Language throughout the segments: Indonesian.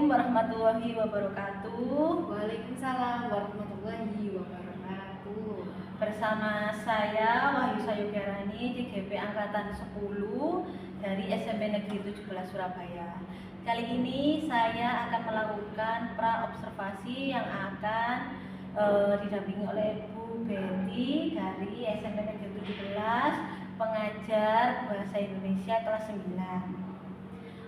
Assalamualaikum warahmatullahi wabarakatuh. Waalaikumsalam warahmatullahi wabarakatuh. Bersama saya Wahyu Sayugerani, CGP Angkatan 10 dari SMP Negeri 17 Surabaya. Kali ini saya akan melakukan pra-observasi yang akan didampingi oleh Bu Betty dari SMP Negeri 17, pengajar Bahasa Indonesia kelas 9.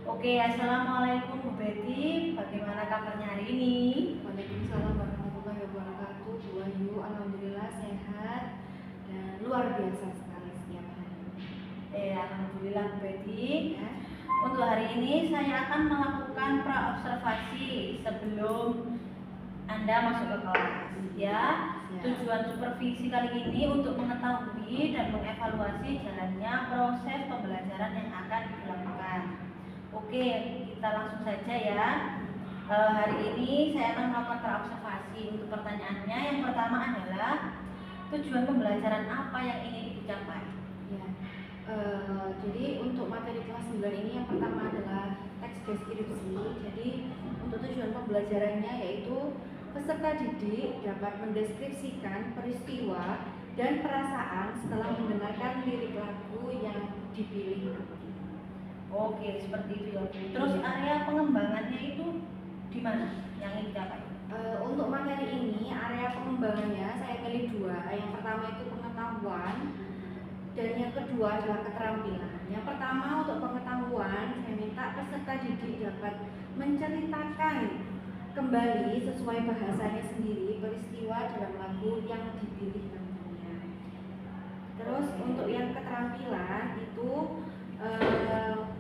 Oke, assalamualaikum Bu Betty, bagaimana kabarnya hari ini? Waalaikumsalam warahmatullahi wabarakatuh. Bu Wahyu, alhamdulillah sehat dan luar biasa sekali setiap hari. Alhamdulillah Bu Betty. Ya. Untuk hari ini saya akan melakukan pra-observasi sebelum Anda masuk ke kelas, ya. Tujuan supervisi kali ini untuk mengetahui dan mengevaluasi jalannya proses pembelajaran yang akan dilakukan. Oke, kita langsung saja ya. Hari ini saya akan melakukan pra-observasi. Untuk pertanyaannya, yang pertama adalah tujuan pembelajaran apa yang ingin dicapai? Ya. Jadi untuk materi kelas 9 ini yang pertama adalah teks deskripsi. Jadi untuk tujuan pembelajarannya yaitu peserta didik dapat mendeskripsikan peristiwa dan perasaan setelah mendengarkan lirik lagu yang dipilih. Oke, seperti itu ya Bu. Terus area pengembangannya itu di mana yang ingin dicapai? Untuk materi ini area pengembangannya saya pilih dua. Yang pertama itu pengetahuan dan yang kedua adalah keterampilan. Yang pertama untuk pengetahuan, saya minta peserta didik dapat menceritakan kembali sesuai bahasanya sendiri peristiwa dalam lagu yang dipilih nantinya. Terus untuk yang keterampilan itu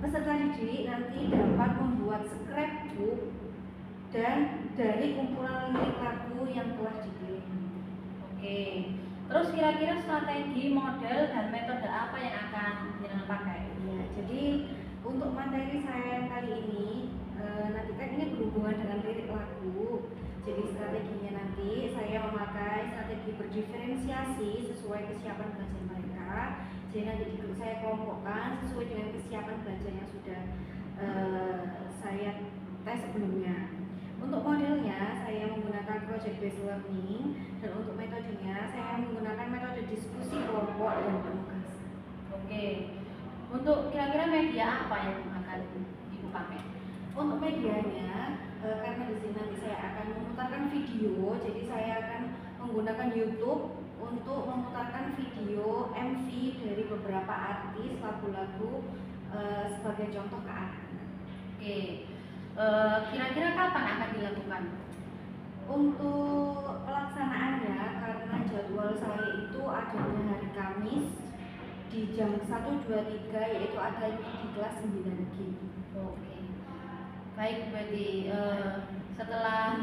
peserta didik nanti dapat membuat scrapbook dan dari kumpulan lirik lagu yang telah dipilih. Oke. Terus kira-kira strategi, model, dan metode apa yang akan jenengan pakai? Ya, jadi untuk materi saya yang kali ini nanti kan ini berhubungan dengan lirik lagu. Jadi strateginya nanti saya memakai strategi berdiferensiasi sesuai kesiapan belajar mereka. Jadi nanti saya kelompokkan sesuai dengan kesiapan belajar yang sudah saya tes sebelumnya. Untuk modelnya saya menggunakan project based learning dan untuk metodenya saya menggunakan metode diskusi kelompok dan penugas. Oke. Untuk kira-kira media apa yang akan Ibu pakai? Untuk medianya karena di sini nanti saya akan memutarkan video, jadi saya akan menggunakan YouTube untuk memutarkan video MV dari beberapa artis lagu-lagu sebagai contoh ke anak-anak. Oke. Kira-kira kapan akan dilakukan? Untuk pelaksanaannya karena jadwal saya itu adanya hari Kamis di jam 1.23 yaitu ada di kelas 9G. Oke. Baik, berarti setelah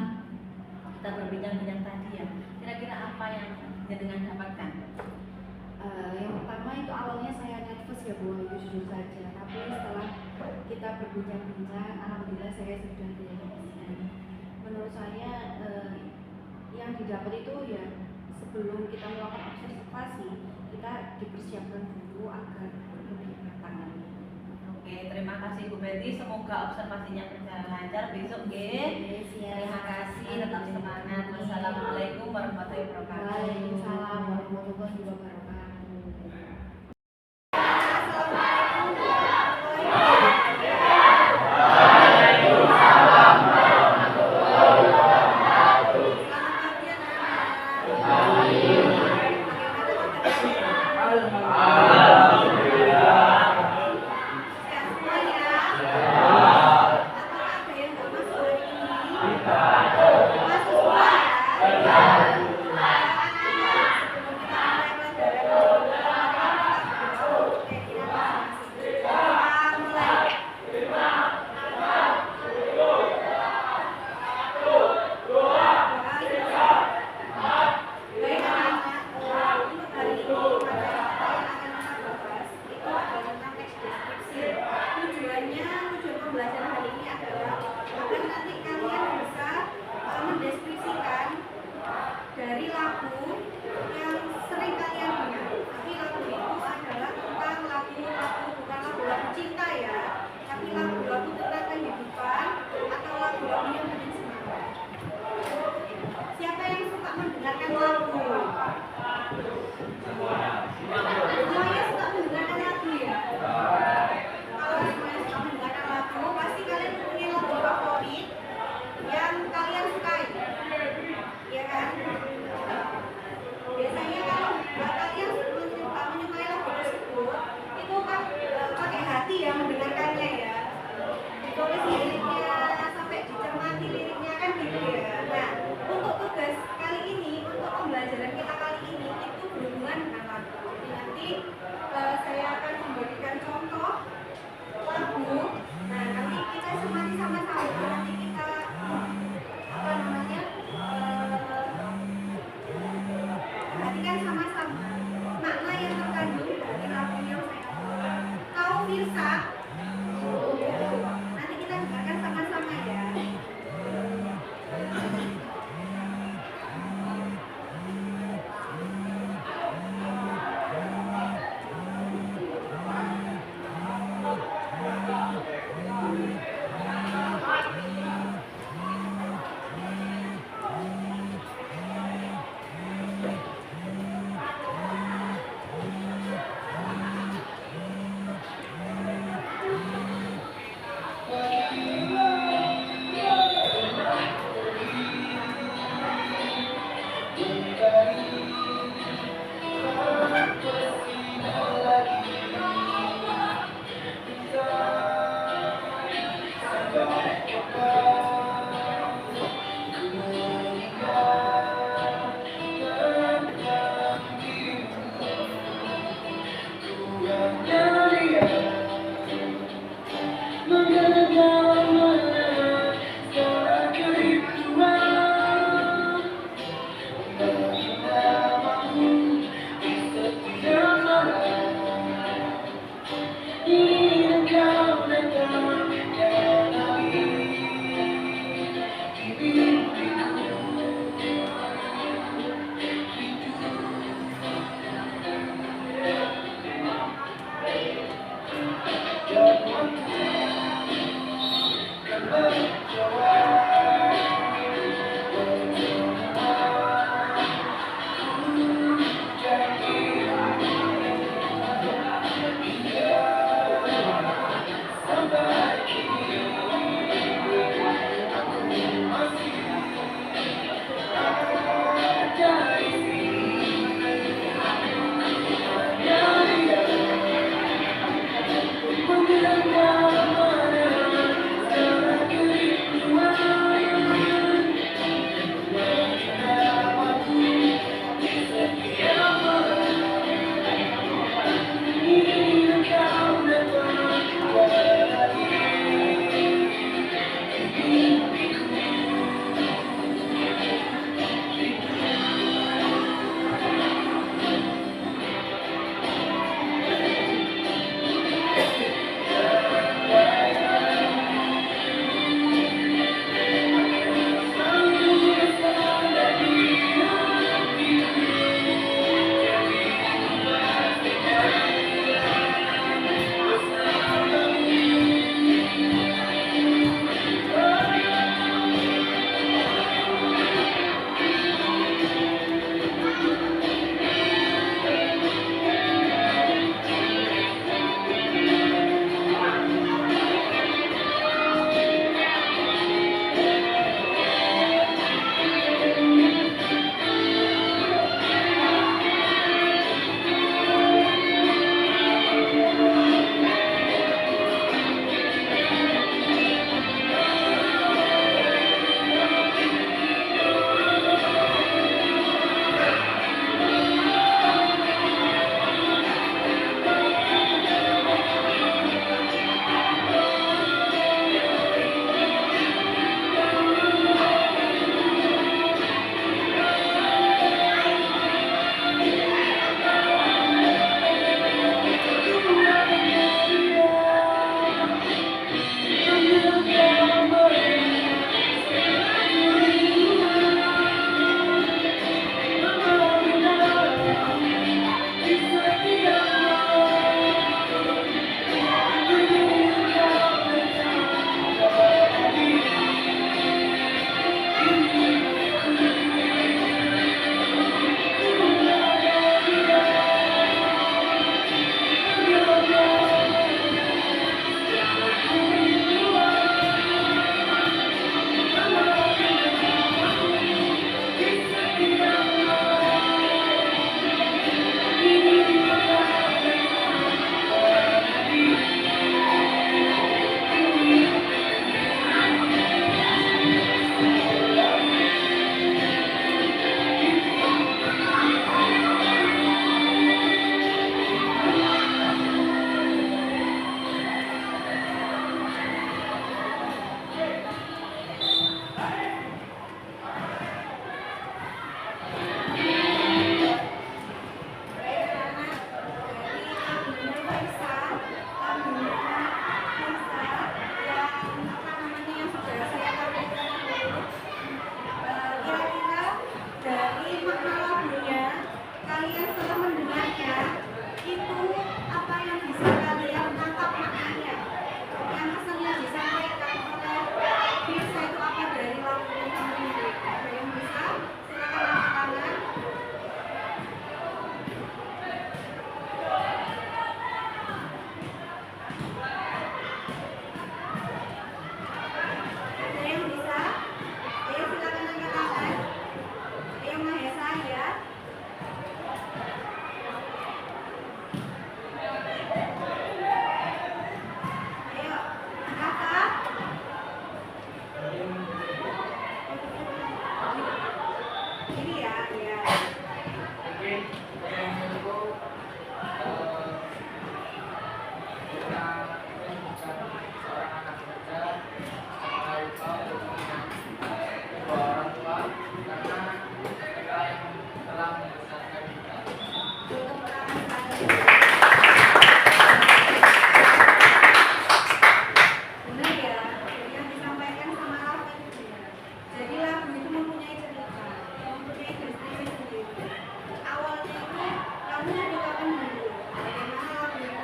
kita berbincang-bincang tadi ya, kira-kira apa yang jenengan dapatkan? Yang pertama itu awalnya saya nervous ya Bu, jujur saja. Tapi setelah kita berbincang-bincang, alhamdulillah saya sudah direalisasikan. Menurut saya yang didapat itu ya sebelum kita melakukan observasi kita dipersiapkan dulu agar lebih matang. Oke, terima kasih Bu Betty. Semoga observasinya berjalan lancar besok, nggih. Terima kasih, tetap semangat. Wassalamualaikum warahmatullahi wabarakatuh. Waalaikumsalam warahmatullahi wabarakatuh. contoh lagu. Nah, nanti kita semati sama-sama, nanti kita apa namanya perhatikan sama-sama makna yang terkandung dari lagu yang saya tahu Mirsa. Nanti kita dengarkan sama-sama ya.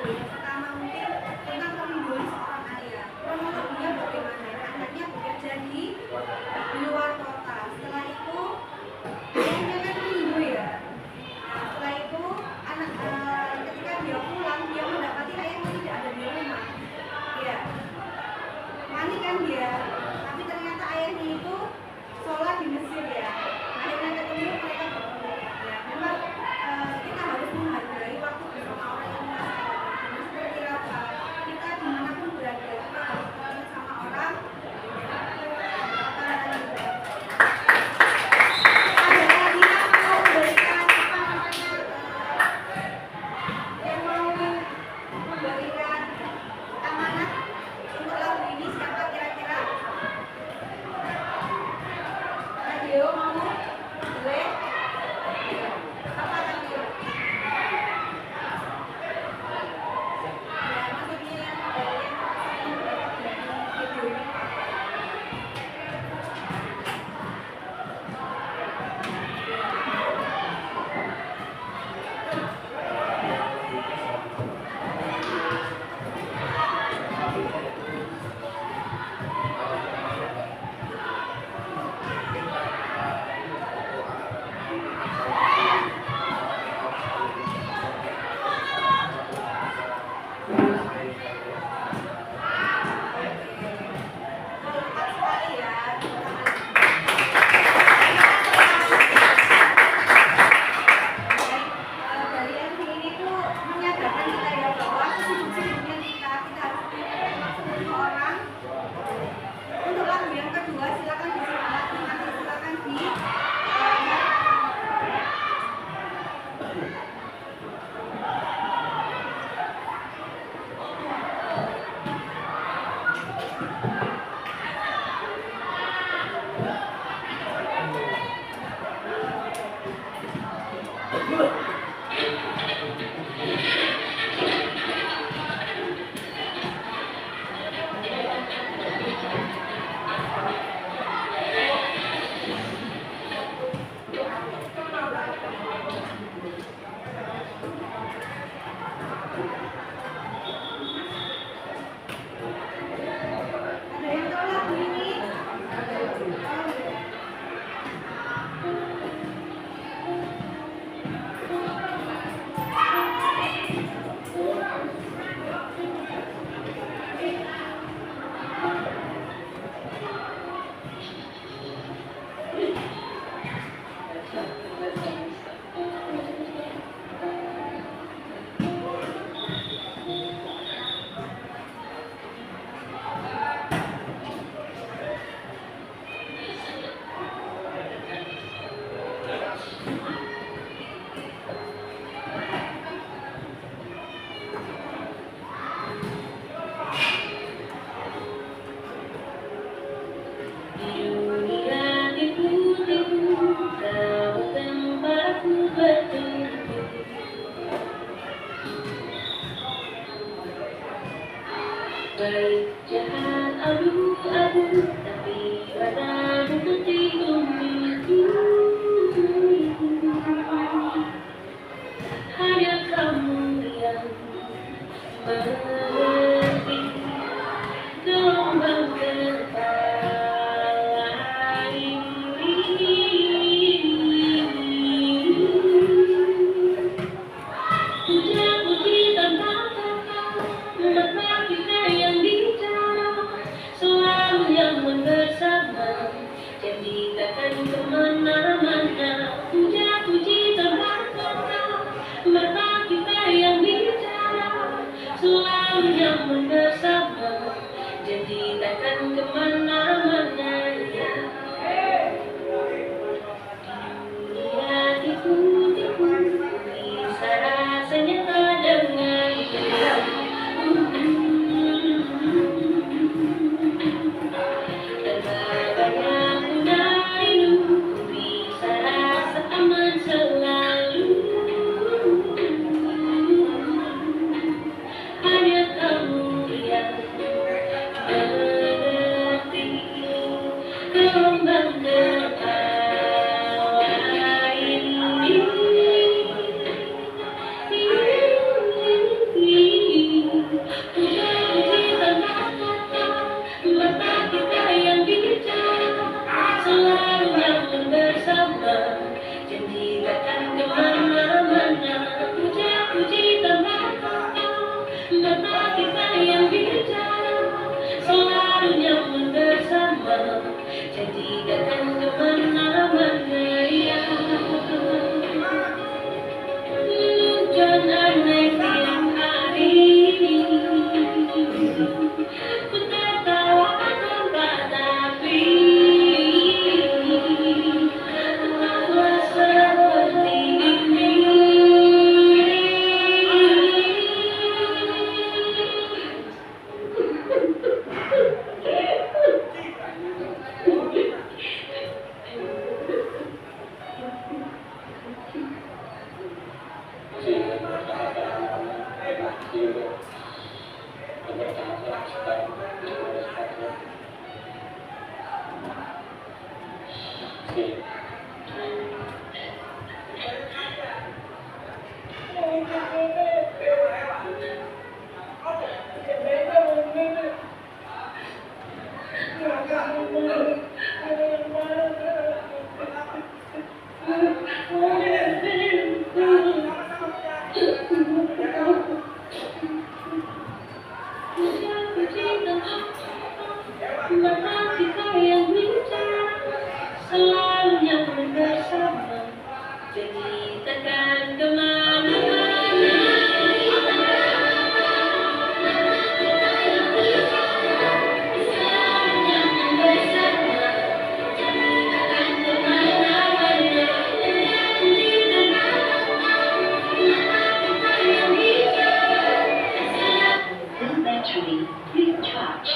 Yang pertama mungkin tentang kerinduan seorang ayah. Kronologinya bagaimana? Anaknya bekerja di luar kota. Setelah itu ayahnya kan rindu ya. Nah, setelah itu anak ketika dia pulang dia mendapati ayahnya tidak ada di rumah. Ya, panik kan dia. Tapi ternyata ayahnya itu sholat di Mesir ya. Akhirnya ketemu mereka bertemu. Ya, memang kita harus menghargai waktu bersama orang yang kita sayang. Seperti apa? Kita dimanapun berada, kita harus ketemu sama orang. Ada lagi yang mau memberikan apa namanya yang mau memberikan amanat untuk lagu ini siapa kira-kira? Radio mau gue apa tadi? Ya maksudnya yang video ini lengkap sekali ya. Dari MV ini tuh menyadarkan kita ya bahwa sesungguhnya kita harus mengenal semua orang. Untuk lagu yang kedua silakan disimak, nanti silakan di ada yang tahu lagu ini? Dunia tipu-tipu, kau tempatku berteduh. Baik jahat abu-abu, tapi padamu putih umilku. Hanya kamu yang mengerti gelombang kepala ini. Puja-puji tanpa kata, mata kita yang bicara, selalu nyaman bersama, jadi takkan kemana-mana. Puja-puji tanpa kata, mata kita yang bicara, selalu nyaman bersama, jadi takkan kemana-mana ya. Dunia tipu-tipu, bisa rasanya dengan terbayang rindu, bisa rasa aman selalu. Hanya kamu yang mengerti Hati kau yang bicara selalu nyaman bersama, jadi takkan kemana-mana. Selalu nyaman bersama, jadi takkan kemana-mana. Hati kau yang bicara selalu battery recharge.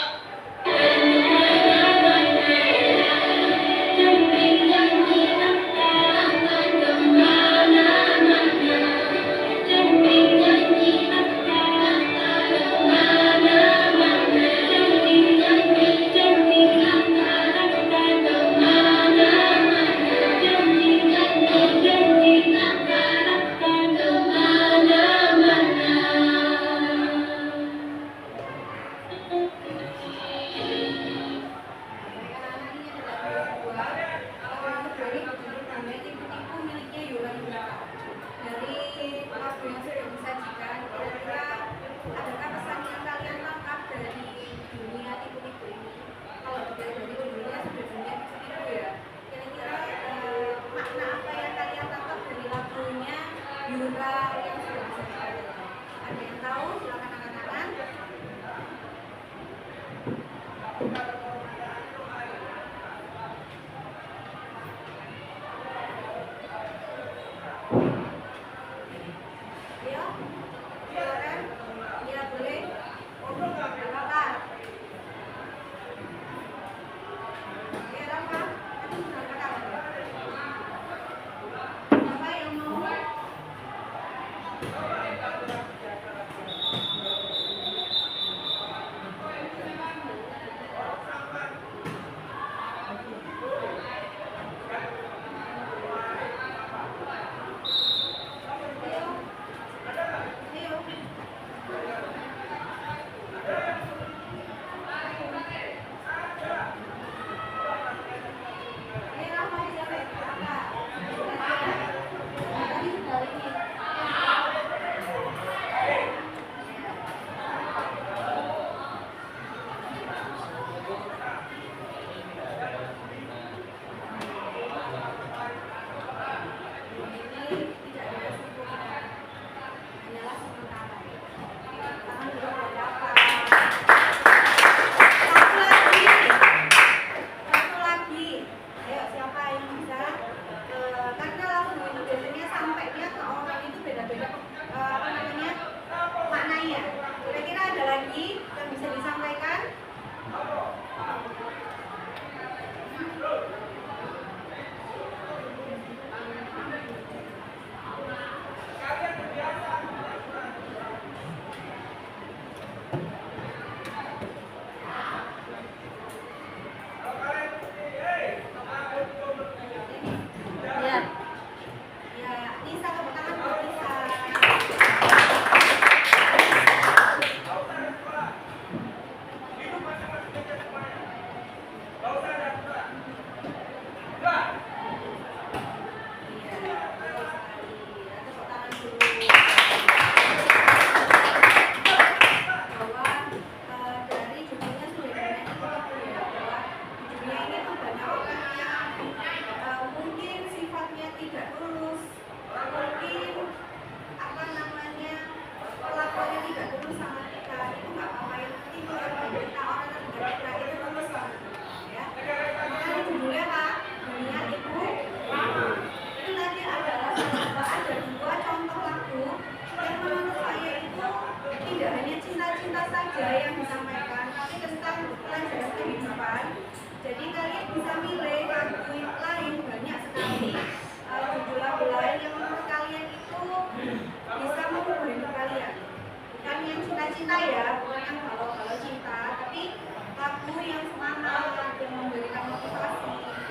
Cinta ya, bukan yang kalau cinta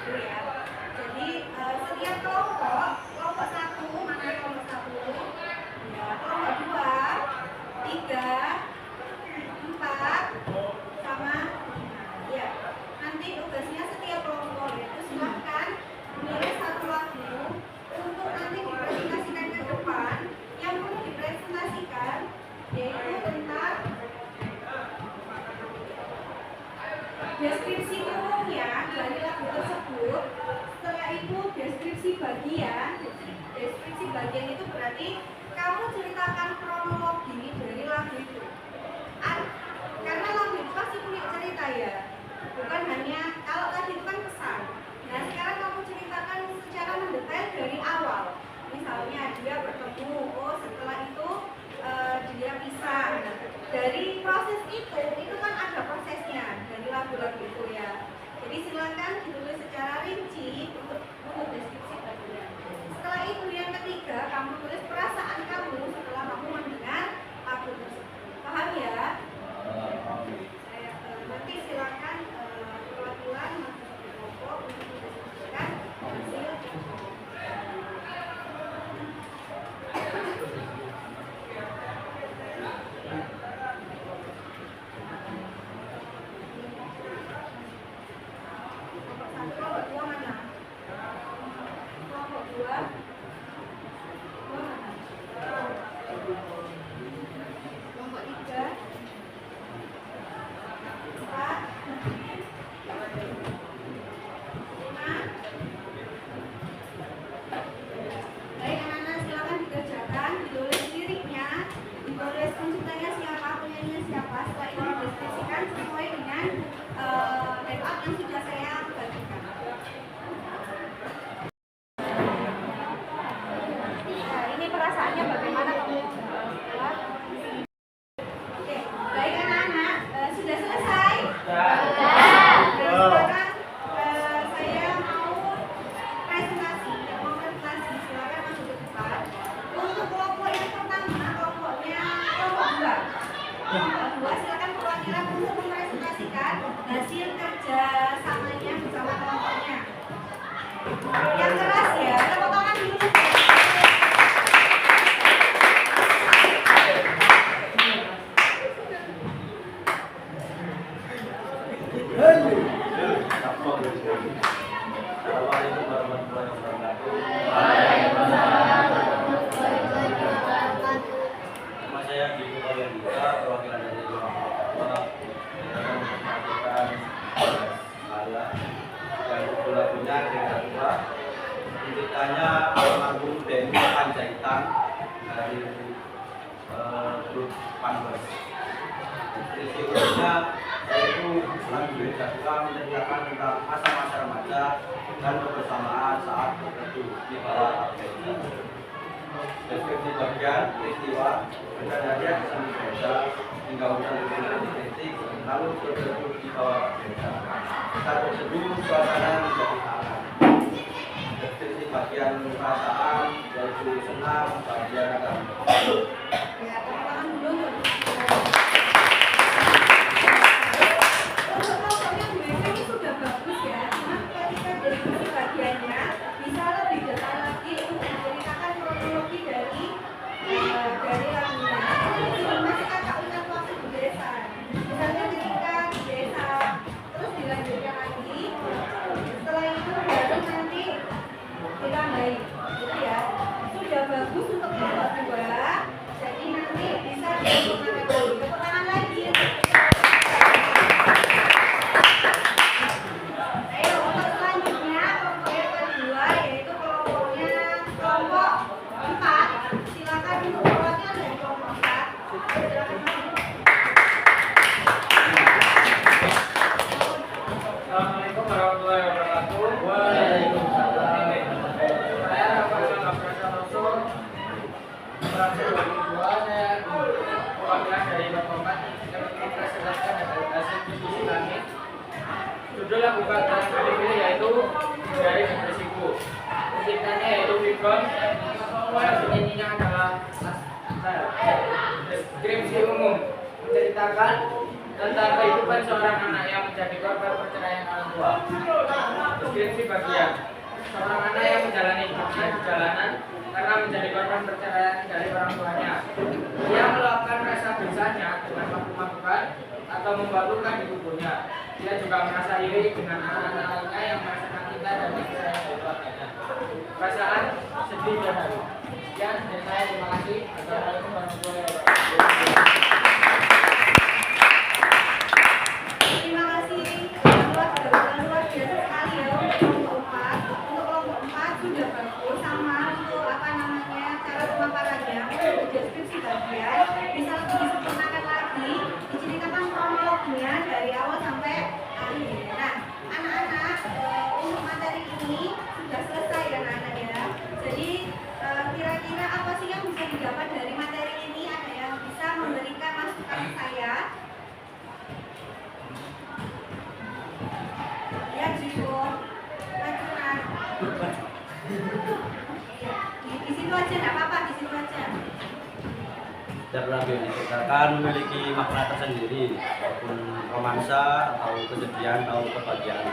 Itu ya. Jadi setiap kelompok, kelompok 1, mana kelompok 1? Ya, kelompok 2, 3, 4, sama 5. Ya. Nanti tugasnya setiap kelompok itu silahkan menulis satu lagu untuk nanti dipresentasikan ke depan. Yang perlu dipresentasikan yaitu tentang deskripsi umumnya dari lagu tersebut. Setelah itu deskripsi bagian itu berarti kamu ceritakan kronologi dari lagu itu. Karena lagu itu pasti punya cerita ya, bukan hanya kalau tadi itu kan pesan. Nah sekarang kamu ceritakan secara mendetail dari awal. Misalnya dia bertemu, oh setelah itu dia pisah. Nah, dari proses itu kan ada prosesnya dari lagu-lagu itu ya. Jadi silakan ditulis secara rinci untuk deskripsi bagian. Setelah itu yang ketiga, kamu tulis perasaan kamu setelah kamu mendengar lagu tersebut. Paham ya? Nanti silakan perwakilan masuk ke kelompok untuk mendeskripsikan hasil. Kelompok 2 mana? Kelompok 2 mana? Kelompok 3, 4, 5. Baik anak-anak, silakan dikerjakan, ditulis liriknya, ditulis penciptanya siapa, penyanyinya siapa. Setelah itu dideskripsikan sesuai dengan layout yang sudah saya bagikan. Nah, ini perasaannya bagaimana kamu? Oke, baik anak-anak, sudah selesai? Sekarang saya mau presentasi, silakan masuk ke depan. Untuk kelompok yang pertama, kelompoknya kelompok 2. Kelompok 2 silakan perwakilan untuk mempresentasikan hasil kerja samanya bersama kelompoknya. Yang keras ya, tepuk tangan dulu. Assalamualaikum warahmatullahi wabarakatuh. Nama saya Diko Bagendika, perwakilan dari kelompok 2 yang melakukan saya dan untuk lagunya Desa 2. Penciptanya almarhum Denny Panjaitan dari grup Panbers. Deskripsinya yaitu lagu Desa 2 menceritakan tentang masa-masa remaja dan kebersamaan saat berteduh di bawah beca. Deskripsi bagian peristiwa kejadian seni beca hingga hujan titik lalu berteduh di bawah beca. Saat berteduh suasana menjadi hangat. Deskripsi bagian perasaan yaitu senang, bahagia dan Ya, tepuk tangan dulu. Untuk kelompoknya Bu Eva ini sudah bagus ya, cuma ketika deskripsi bagiannya bisa lebih detail lagi untuk menceritakan kronologi dari lagunya. Ini masih kakak ingat waktu di desa. Misalnya ketika di desa, terus dilanjutkan lagi. Setelah itu baru nanti ditambahin, gitu ya. Sudah bagus untuk kelompok 2. Jadi nanti bisa dilakukan lagi. Tepuk tangan lagi. Ayo untuk selanjutnya kelompok yang kedua yaitu kelompoknya kelompok 4. Silakan untuk perwakilan dari kelompok 4. Silakan masuk. Assalamualaikum warahmatullahi wabarakatuh. Waalaikumsalam. Saya Rafael Abdurrahman Rasul. Fraksi 22, saya perwakilan dari Bapak yang mempresentasikan hasil diskusi kami. Judul lagu yang dipilih yaitu Dari Bersikuku. Penciptanya yaitu Vigon. Penyanyinya adalah deskripsi umum menceritakan tentang kehidupan seorang anak yang menjadi korban perceraian orang tua. Deskripsi bagian seorang anak yang menjalani hidupnya di jalanan karena menjadi korban perceraian dari orang tuanya. Dia melakukan rasa bersanya dengan mabuk-mabukan atau membabukan di tubuhnya. Dia juga merasa iri dengan anak-anak lainnya yang merasakan cinta dan kasih sayang dari keluarganya. Perasaan sedih dan haru. Sekian dari saya, terima kasih. Assalamualaikum warahmatullahi wabarakatuh. Terima kasih. Luar biasa sekali ya untuk kelompok 4. Untuk kelompok 4 sudah bagus, sama untuk apa namanya cara pemaparannya, untuk deskripsi bagian bisa lebih disempurnakan lagi, diceritakan kronologinya dari awal sampai akhir. Nah, anak-anak untuk materi ini sudah selesai ya anak-anak ya. Jadi kira-kira apa sih yang bisa didapat dari materi ini? Ada yang bisa memberikan masukan ke saya? Ya, Jiwo. Majuan. Di situ aja, nggak apa-apa, di situ aja. Setiap lagu yang diciptakan memiliki makna tersendiri, walaupun romansa atau kesedihan atau kebahagiaan.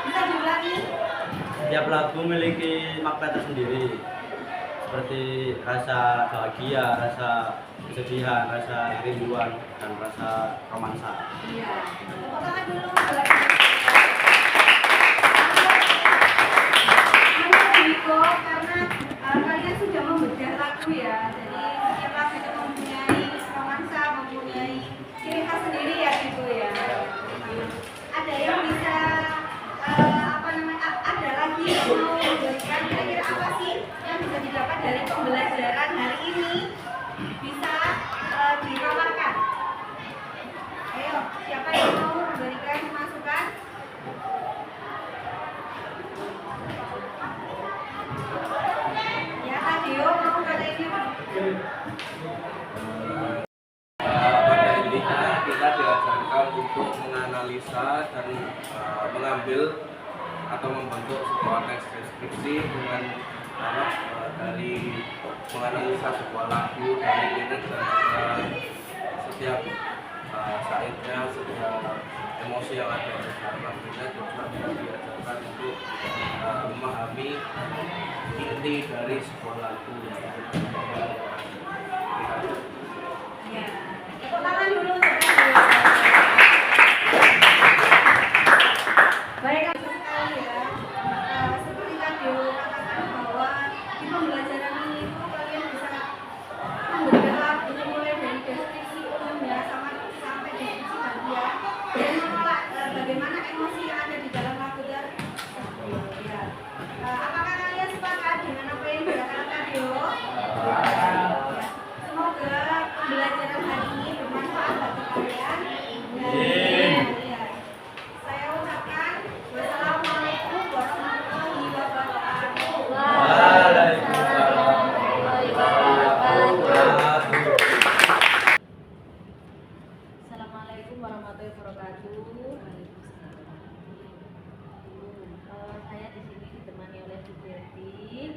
Bisa diulangi? Setiap lagu memiliki makna tersendiri, seperti rasa bahagia, rasa kesedihan, rasa kerinduan, dan rasa romansa. Iya. Tepuk tangan dulu. Miko, karena kalian sudah membedah lagu ya. Jadi setiap lagu itu mempunyai romansa, mempunyai ciri khas sendiri ya gitu ya. Ada yang bisa apa namanya? Ada lagi yang mau memberikan kira-kira apa sih yang bisa didapat dari pembelajaran hari ini? Bisa ditawarkan. Ayo, siapa yang mau memberikan masukan? Ya, Tadio mau kata ini. Pada intinya kita diajarkan untuk menganalisa dan mengambil atau membentuk sebuah teks deskripsi dengan dari menganalisa sebuah lagu dari lirik dan juga setiap sairnya, setiap emosi yang ada di dalam lagunya juga kita diajarkan untuk memahami inti dari sebuah lagu. Ya, tepuk tangan dulu. Baik sekali ya. Seperti Tadio katakan bahwa di pembelajaran ini itu kalian bisa memberikan lagu mulai dari deskripsi umumnya sampai deskripsi bagian dan menolak bagaimana emosi yang ada di dalam lagu tersebut. Ya. Apakah kalian sepakat dengan apa yang dikatakan Tadio? Ya. Semoga pembelajaran hari ini bermanfaat bagi kalian. Ya. Saya ucapkan wassalamualaikum warahmatullahi wabarakatuh. Waalaikumsalam warahmatullahi wabarakatuh. Assalamualaikum warahmatullahi wabarakatuh. Saya di sini ditemani oleh Bu Berti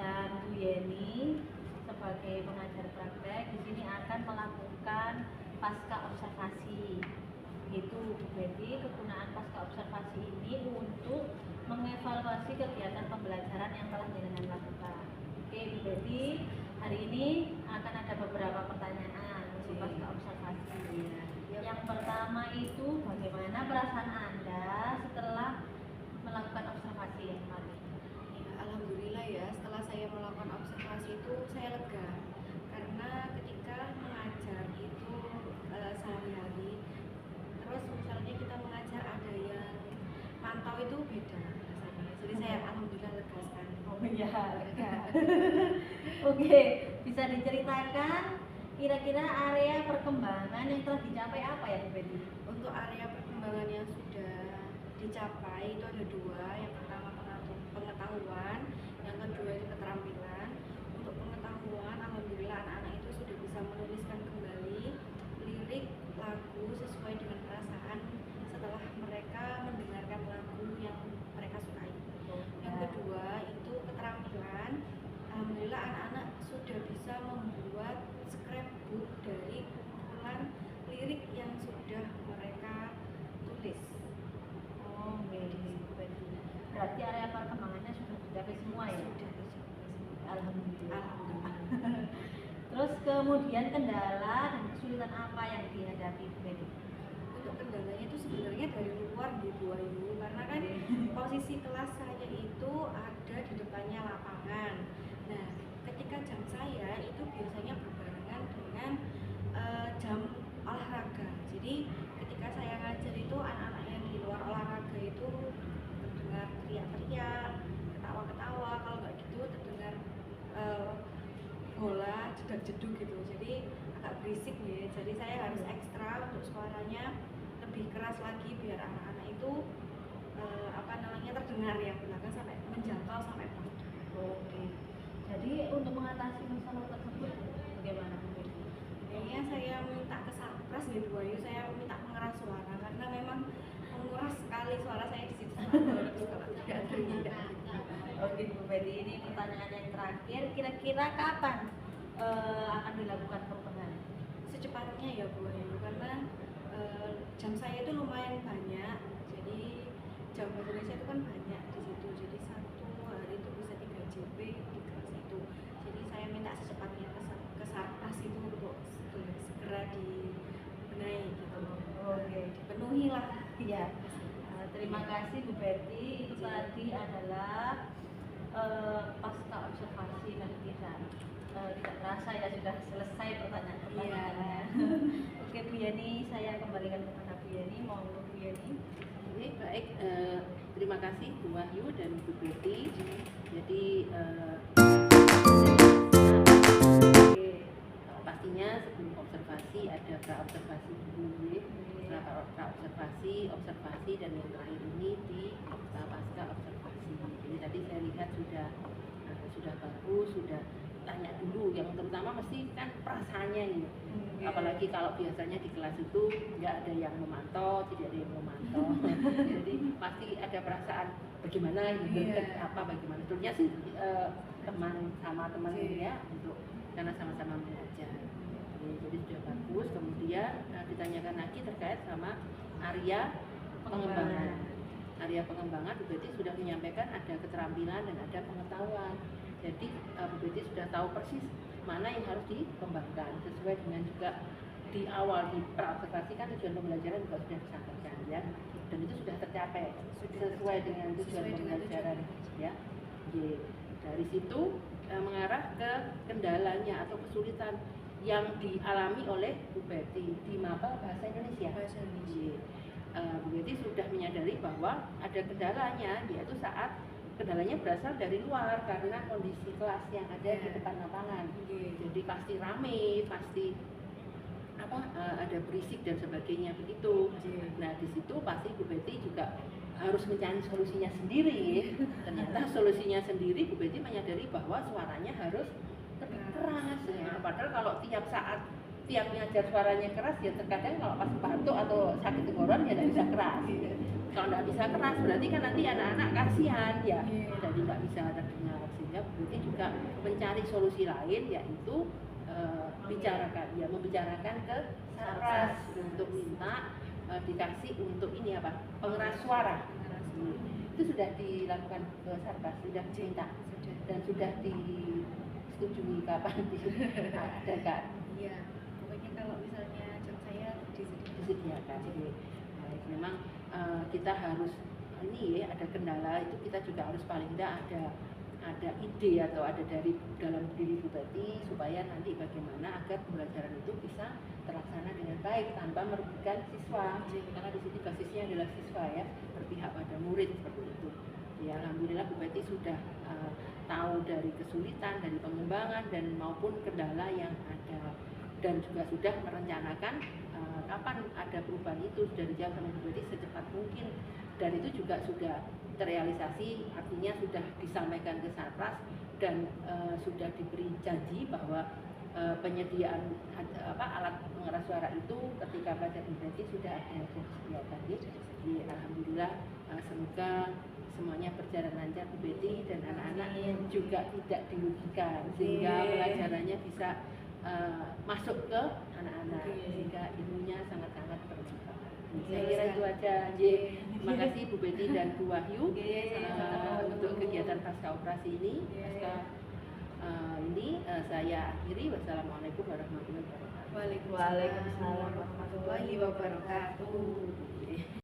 dan Bu Yeni sebagai pengajar praktek. Di sini akan melakukan pasca observasi. Itu Bu Berti, kegunaan pasca observasi ini untuk mengevaluasi kegiatan pembelajaran yang telah jenengan lakukan. Oke, Bu Berti, hari ini akan ada beberapa pertanyaan untuk pasca observasi. Yang pertama itu bagaimana perasaan Anda setelah melakukan observasi yang kemarin? Ya, alhamdulillah ya, setelah saya melakukan observasi itu saya lega karena ketika mengajar itu sehari-hari, terus misalnya kita mengajar ada yang mantau itu beda rasanya. Jadi saya alhamdulillah lega sekali. Oh iya, lega. Oke, bisa diceritakan kira-kira area perkembangan yang telah dicapai apa ya Bu Betty? Untuk area perkembangan yang sudah dicapai itu ada dua. Yang pertama pengetahuan, yang kedua itu keterampilan. Untuk pengetahuan, alhamdulillah anak-anak itu sudah bisa menuliskan kembali lirik lagu sesuai dengan perasaan setelah mereka mendengarkan lagu yang mereka sukai. Yang kedua itu keterampilan, alhamdulillah anak-anak sudah bisa membuat scrapbook dari kemudian kendala dan kesulitan apa yang dihadapi Bu Betty? Untuk kendalanya itu sebenarnya dari luar di Bu Ayu, karena kan posisi kelas saya itu ada di depannya lapangan. Nah, ketika jam saya itu biasanya berbarengan dengan jam olahraga. Jadi ketika saya ngajar itu anak-anak yang di luar olahraga itu terdengar teriak-teriak, ketawa-ketawa, kalau nggak gitu terdengar bola jedak-jeduk gitu. Jadi agak berisik ya. Jadi saya harus ekstra untuk suaranya lebih keras lagi biar anak-anak itu terdengar yang belakang sampai menjangkau sampai belakang. Oke. Jadi untuk mengatasi masalah tersebut bagaimana Bu Betty? Kayaknya saya minta ke Satpras ya Bu Ayu, saya minta pengeras suara karena memang menguras sekali suara saya di situ kalau tidak teriak. Oke Bu Betty, ini pertanyaan yang terakhir, kira-kira kapan akan dilakukan perubahan? Secepatnya ya Bu Ayu, karena jam saya itu lumayan banyak, jadi jam bahasa Indonesia itu kan banyak di situ, jadi satu hari itu bisa 3 JP di kelas itu. Jadi saya minta secepatnya ke Satpras itu untuk segera dibenahi gitu. Oke. Dipenuhi lah. Iya. Terima kasih Bu Betty. Itu tadi adalah pasca observasi kali kita. Tidak terasa ya sudah selesai pertanyaan-pertanyaannya. Oke Bu Yani, saya kembalikan kepada Bu Yani. Monggo Bu Yani. Oke, baik. Terima kasih Bu Wahyu dan Bu Betty. Jadi pastinya sebelum observasi ada pra-observasi dulu, pra-observasi, observasi, dan yang terakhir ini di pasca observasi. Jadi tadi saya lihat sudah bagus, sudah tanya dulu, yang terutama mesti kan perasaannya ini. Apalagi kalau biasanya di kelas itu nggak ada yang memantau, tidak ada yang memantau. Jadi pasti ada perasaan bagaimana gitu, bagaimana. Tentunya sih teman sama teman ya, untuk karena sama-sama belajar. Jadi sudah bagus. Kemudian ditanyakan lagi terkait sama area pengembangan. Area pengembangan Bu Betty sudah menyampaikan ada keterampilan dan ada pengetahuan. Jadi Bu Betty sudah tahu persis mana yang harus dikembangkan sesuai dengan juga di awal di pra-observasi kan tujuan pembelajaran juga sudah disampaikan ya, dan itu sudah tercapai sesuai dengan tujuan pembelajaran ya. Jadi dari situ mengarah ke kendalanya atau kesulitan yang dialami oleh Bu Betty di maba bahasa Indonesia. Bu Betty sudah menyadari bahwa ada kendalanya, yaitu saat kendalanya berasal dari luar karena kondisi kelas yang ada di depan lapangan. Jadi pasti rame, pasti ada berisik dan sebagainya begitu. Nah di situ pasti Bu Betty juga harus mencari solusinya sendiri. Ternyata solusinya sendiri Bu Betty menyadari bahwa suaranya harus lebih keras. Ya. Padahal kalau tiap ngajar suaranya keras ya terkadang kalau pas batuk atau sakit tenggorokan ya tidak bisa keras. Kalau tidak bisa keras berarti kan nanti anak-anak kasihan ya, jadi nggak bisa terdengar. Sehingga Bu Betty juga mencari solusi lain, yaitu membicarakan ke Satpras untuk minta dikasih untuk ini pengeras suara. Itu sudah dilakukan ke Satpras, sudah diminta dan sudah disetujui kapan diadakan. Iya, pokoknya kalau misalnya jam saya disediakan. Jadi memang kita harus ada kendala itu, kita juga harus paling tidak ada ide atau ada dari dalam diri Bu Betty supaya nanti bagaimana agar pembelajaran itu bisa terlaksana dengan baik tanpa merugikan siswa, karena di sini basisnya adalah siswa ya, berpihak pada murid seperti itu. Ya alhamdulillah Bu Betty sudah tahu dari kesulitan dari pengembangan dan maupun kendala yang ada, dan juga sudah merencanakan kapan ada perubahan itu sudah dijawab sama Bu Betty secepat mungkin, dan itu juga sudah terrealisasi, artinya sudah disampaikan ke Satpras dan sudah diberi janji bahwa penyediaan alat pengeras suara itu ketika pelajar Bu Betty sudah ada disediakan. Jadi alhamdulillah semoga semuanya berjalan lancar Bu Betty dan anak-anak juga tidak dirugikan sehingga pelajarannya bisa masuk ke anak-anak sehingga ilmunya sangat-sangat bermanfaat. Saya kira itu aja. Terima kasih Bu Betty dan Bu Wahyu untuk kegiatan pasca operasi ini, pasca Saya akhiri. Wassalamualaikum warahmatullahi wabarakatuh. Waalaikumsalam warahmatullahi wabarakatuh.